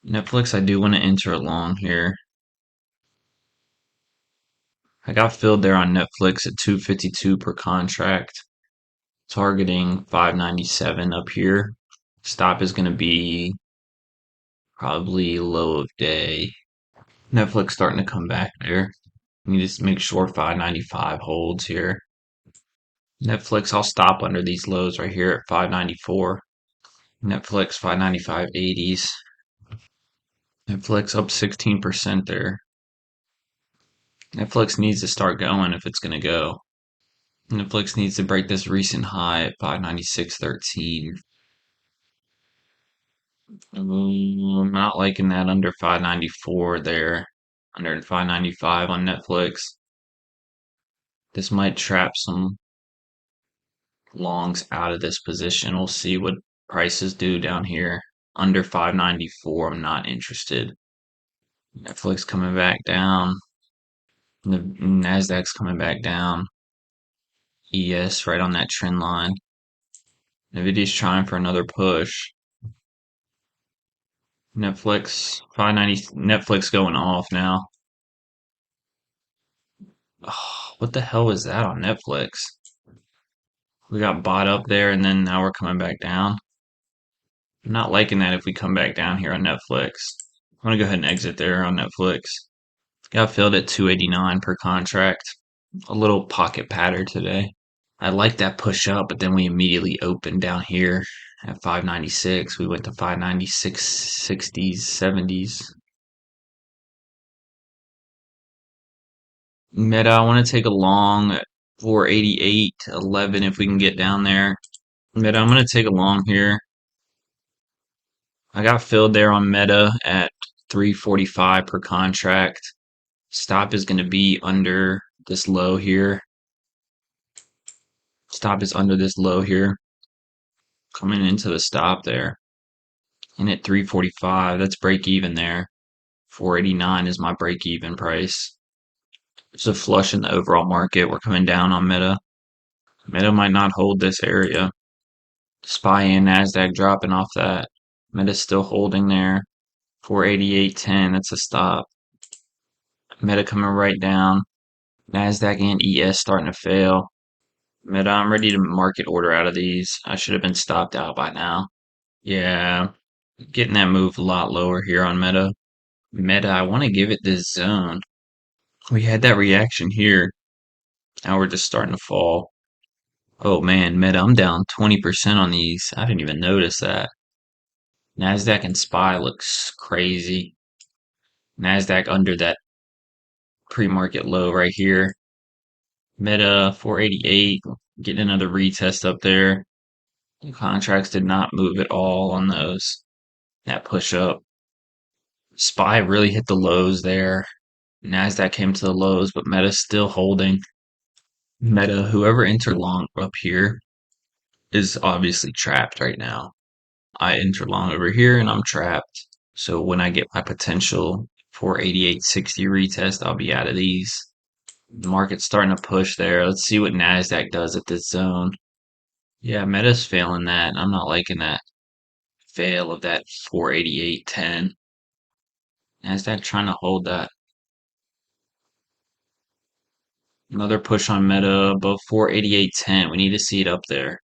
Netflix, I do want to enter along here. I got filled there on Netflix at 252 per contract, targeting 597 up here. Stop is going to be probably low of day. Netflix starting to come back there. Need to make sure 595 holds here. Netflix, I'll stop under these lows right here at 594. Netflix 595.80s. Netflix up 16% there. Netflix needs to start going if it's going to go. Netflix needs to break this recent high at 596.13. I'm not liking that under 594 there. Under 595 on Netflix. This might trap some longs out of this position. We'll see what prices do down here. Under 594, I'm not interested. Netflix coming back down. The Nasdaq's coming back down. ES right on that trend line. NVDA's trying for another push. Netflix 590. Netflix going off now. Oh, what the hell is that on Netflix? We got bought up there and then now we're coming back down. I'm not liking that if we come back down here on Netflix. I'm gonna go ahead and exit there on Netflix. Got filled at 289 per contract. A little pocket pattern today. I like that push up, but then we immediately opened down here at 596. We went to 596, 60s, 70s. Meta, I want to take a long at 488.11 if we can get down there. Meta, I'm going to take a long here. I got filled there on Meta at 345 per contract. Stop is going to be under this low here. Stop is under this low here. Coming into the stop there. And at 345, that's break even there. 489 is my break even price. It's a flush in the overall market. We're coming down on Meta. Meta might not hold this area. SPY and NASDAQ dropping off that. Meta's still holding there. 488.10, that's a stop. Meta coming right down. NASDAQ and ES starting to fail. Meta, I'm ready to market order out of these. I should have been stopped out by now. Yeah, getting that move a lot lower here on Meta. Meta, I want to give it this zone. We had that reaction here. Now we're just starting to fall. Oh man, Meta, I'm down 20% on these. I didn't even notice that. NASDAQ and SPY looks crazy. NASDAQ under that pre-market low right here. Meta 488, getting another retest up there. The contracts did not move at all on those. That push up. SPY really hit the lows there. NASDAQ came to the lows, but Meta's still holding. Meta, whoever entered long up here is obviously trapped right now. I enter long over here and I'm trapped. So when I get my potential 488.60 retest, I'll be out of these. The market's starting to push there. Let's see what NASDAQ does at this zone. Yeah, Meta's failing that. I'm not liking that fail of that 488.10. NASDAQ trying to hold that. Another push on Meta above 488.10. We need to see it up there.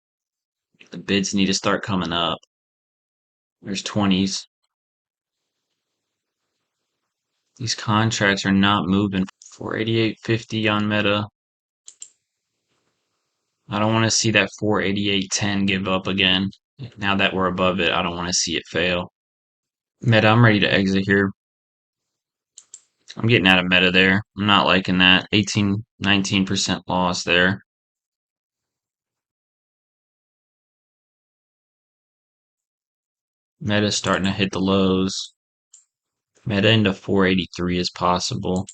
The bids need to start coming up. There's 20s. These contracts are not moving. 488.50 on Meta. I don't want to see that 488.10 give up again. Now that we're above it, I don't want to see it fail. Meta, I'm ready to exit here. I'm getting out of Meta there. I'm not liking that. 18, 19% loss there. Meta's starting to hit the lows. Meta into 483 is possible.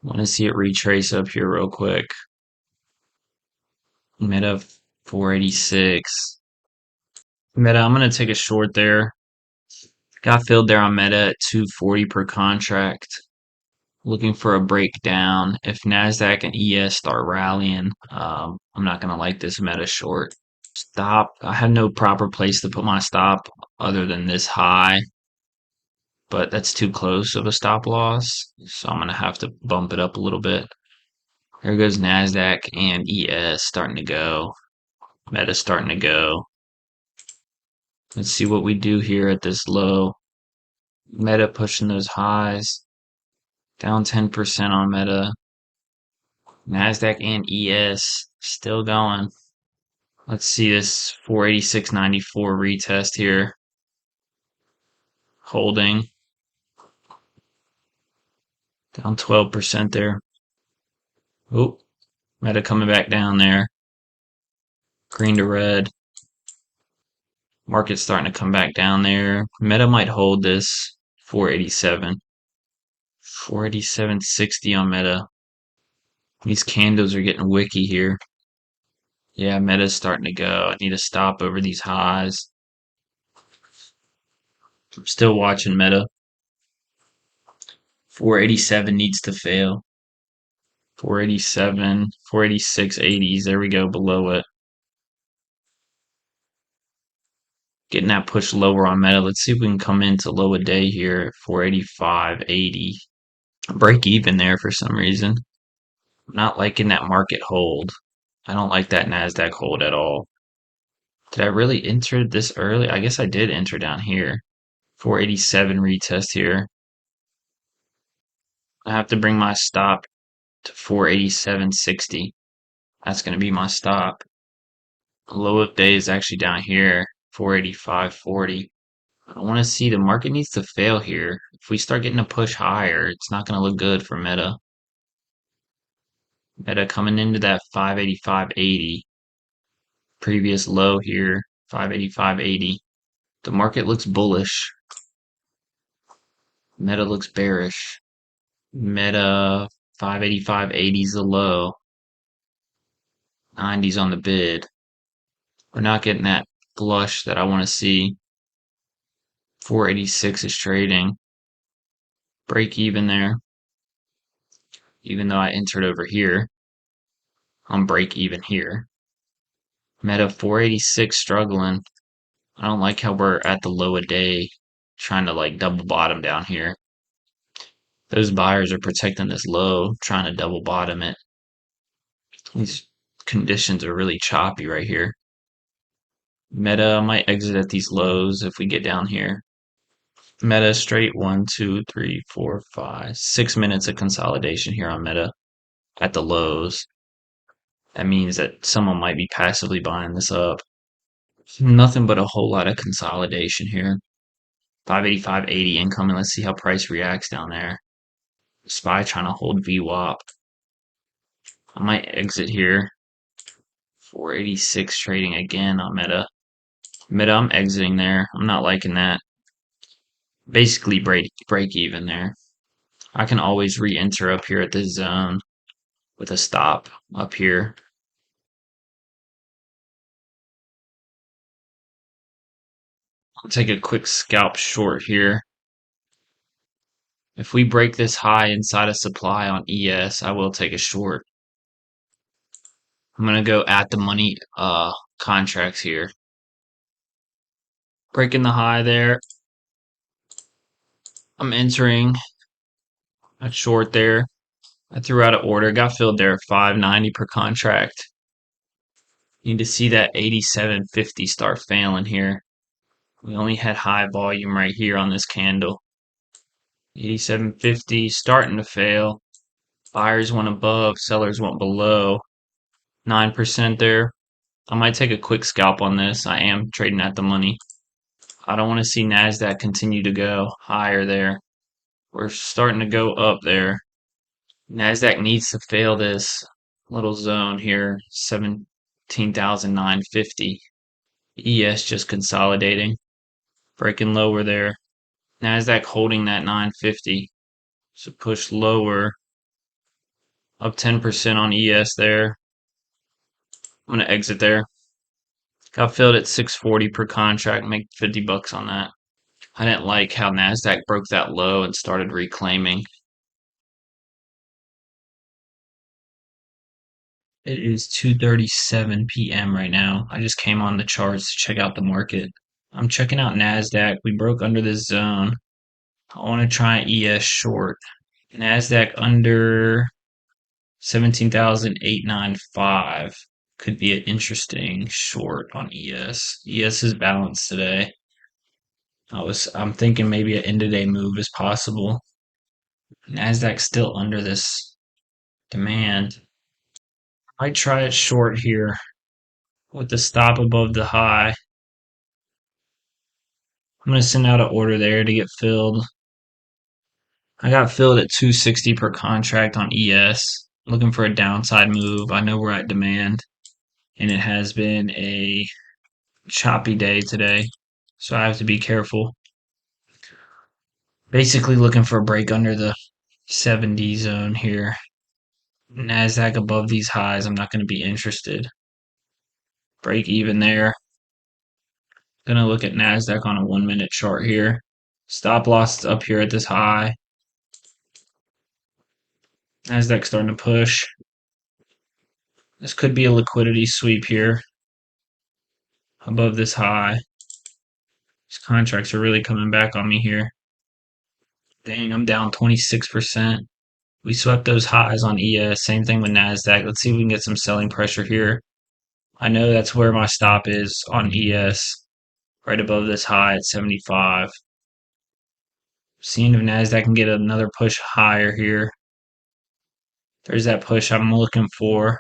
Want to see it retrace up here real quick. Meta 486. Meta, I'm going to take a short there. Got filled there on Meta at 240 per contract. Looking for a breakdown. If NASDAQ and ES start rallying, I'm not going to like this Meta short. Stop. I have no proper place to put my stop other than this high. but that's too close of a stop loss. So I'm going to have to bump it up a little bit. Here goes NASDAQ and ES starting to go. Meta starting to go. Let's see what we do here at this low. Meta pushing those highs. Down 10% on Meta. NASDAQ and ES still going. Let's see this 486.94 retest here. Holding. Down 12% there. Oh, Meta coming back down there. Green to red. Market's starting to come back down there. Meta might hold this 487. 487.60 on Meta. These candles are getting wicky here. Yeah, Meta's starting to go. I need to stop over these highs. I'm still watching Meta. 487 needs to fail. 487, 486.80s. There we go, below it. Getting that push lower on Meta. Let's see if we can come into low a day here at 485.80. Break even there for some reason. I'm not liking that market hold. I don't like that NASDAQ hold at all. Did I really enter this early? I guess I did enter down here. 487 retest here. I have to bring my stop to 487.60. That's going to be my stop. Low of day is actually down here, 485.40. I want to see the market needs to fail here. If we start getting a push higher, it's not going to look good for Meta. Meta coming into that 585.80. Previous low here, 585.80. The market looks bullish. Meta looks bearish. Meta 585.80 is the low. 90's on the bid. We're not getting that flush that I want to see. 486 is trading. Break even there. Even though I entered over here, I'm break even here. Meta 486 struggling. I don't like how we're at the low a day, trying to like double bottom down here. Those buyers are protecting this low, trying to double bottom it. These conditions are really choppy right here. Meta might exit at these lows if we get down here. Meta straight 1, 2, 3, 4, 5, 6 minutes of consolidation here on Meta at the lows. That means that someone might be passively buying this up. Nothing but a whole lot of consolidation here. 585.80 incoming. Let's see how price reacts down there. SPY trying to hold VWAP. I might exit here. 486 trading again on Meta. Meta, I'm exiting there. I'm not liking that. Basically break even there. I can always re-enter up here at this zone with a stop up here. I'll take a quick scalp short here. If we break this high inside of supply on ES, I will take a short. I'm gonna go at the money contracts here. Breaking the high there. I'm entering a short there. I threw out an order, got filled there at 590 per contract. Need to see that 87.50 start failing here. We only had high volume right here on this candle. 87.50 starting to fail. Buyers went above, sellers went below. 9% there. I might take a quick scalp on this. I am trading at the money. I don't want to see NASDAQ continue to go higher there. We're starting to go up there. NASDAQ needs to fail this little zone here, 17,950. ES just consolidating, breaking lower there. NASDAQ holding that 950. So push lower, up 10% on ES there. I'm going to exit there. Got filled at 640 per contract, make 50 bucks on that. I didn't like how NASDAQ broke that low and started reclaiming. It is 2:37 p.m. right now. I just came on the charts to check out the market. I'm checking out NASDAQ. We broke under this zone. I want to try an ES short. NASDAQ under 17,895 could be an interesting short on ES. ES is balanced today. I'm thinking maybe an end of day move is possible. NASDAQ still under this demand. I might try it short here with the stop above the high. I'm going to send out an order there to get filled. I got filled at 260 per contract on ES. Looking for a downside move. I know we're at demand, and it has been a choppy day today, so I have to be careful. Basically looking for a break under the 70 zone here. NASDAQ above these highs, I'm not going to be interested. Break even there. Gonna look at NASDAQ on a 1 minute chart here. Stop loss up here at this high. NASDAQ starting to push. This could be a liquidity sweep here above this high. These contracts are really coming back on me here. Dang, I'm down 26%. We swept those highs on ES. Same thing with NASDAQ. Let's see if we can get some selling pressure here. I know that's where my stop is on ES, right above this high at 75. Seeing if NASDAQ can get another push higher here. There's that push I'm looking for.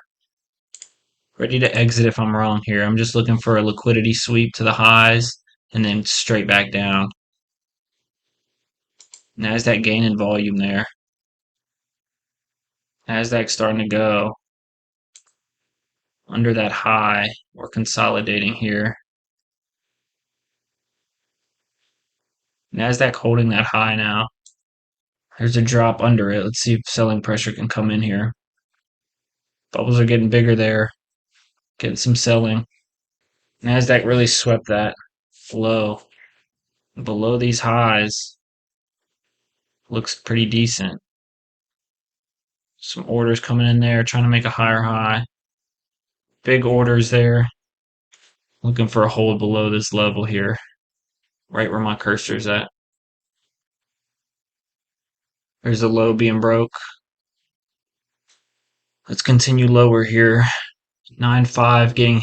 Ready to exit if I'm wrong here. I'm just looking for a liquidity sweep to the highs and then straight back down. NASDAQ gaining volume there. NASDAQ starting to go under that high. We're consolidating here. NASDAQ holding that high now. There's a drop under it. Let's see if selling pressure can come in here. Bubbles are getting bigger there. Getting some selling. NASDAQ really swept that low. Below these highs. Looks pretty decent. Some orders coming in there, trying to make a higher high. Big orders there. Looking for a hold below this level here. Right where my cursor's at. There's a low being broke. Let's continue lower here. 9.5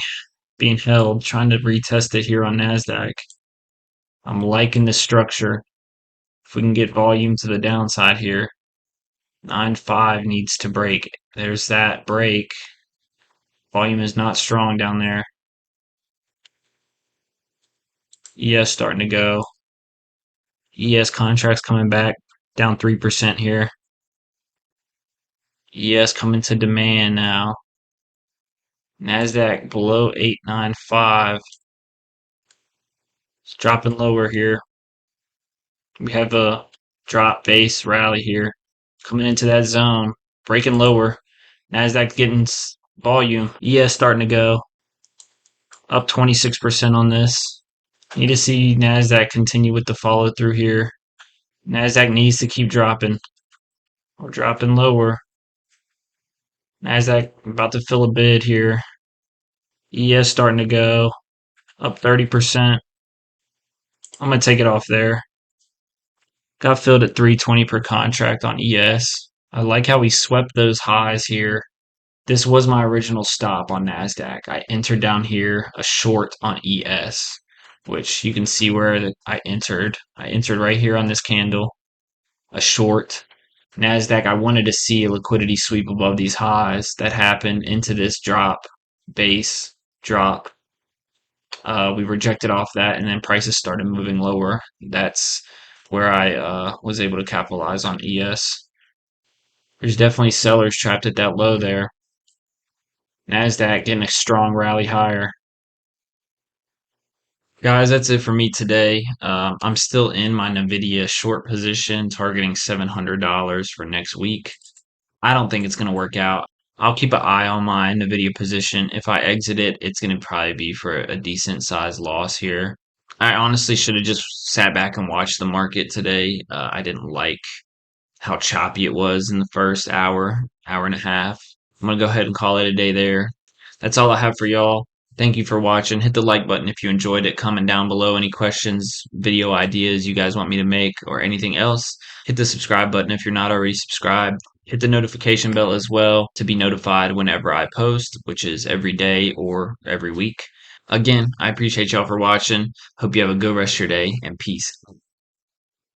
being held, trying to retest it here on NASDAQ. I'm liking the structure. If we can get volume to the downside here, 9.5 needs to break. There's that break. Volume is not strong down there. ES starting to go. ES contracts coming back, down 3% here. ES coming to demand now. NASDAQ below 895. It's dropping lower here. We have a drop base rally here. Coming into that zone. Breaking lower. NASDAQ getting volume. ES starting to go. Up 26% on this. Need to see NASDAQ continue with the follow through here. NASDAQ needs to keep dropping. We're dropping lower. NASDAQ about to fill a bid here. ES starting to go. Up 30%. I'm going to take it off there. Got filled at 320 per contract on ES. I like how we swept those highs here. This was my original stop on NASDAQ. I entered down here a short on ES, which you can see where I entered. I entered right here on this candle, a short. NASDAQ, I wanted to see a liquidity sweep above these highs that happened into this drop, base drop. We rejected off that, and then prices started moving lower. That's where I was able to capitalize on ES. There's definitely sellers trapped at that low there. NASDAQ getting a strong rally higher. Guys, that's it for me today. I'm still in my NVIDIA short position, targeting $700 for next week. I don't think it's going to work out. I'll keep an eye on my NVIDIA position. If I exit it, it's going to probably be for a decent sized loss here. I honestly should have just sat back and watched the market today. I didn't like how choppy it was in the first hour, hour and a half. I'm going to go ahead and call it a day there. That's all I have for y'all. Thank you for watching. Hit the like button if you enjoyed it. Comment down below any questions, video ideas you guys want me to make, or anything else. Hit the subscribe button if you're not already subscribed. Hit the notification bell as well to be notified whenever I post, which is every day or every week. Again, I appreciate y'all for watching. Hope you have a good rest of your day, and peace.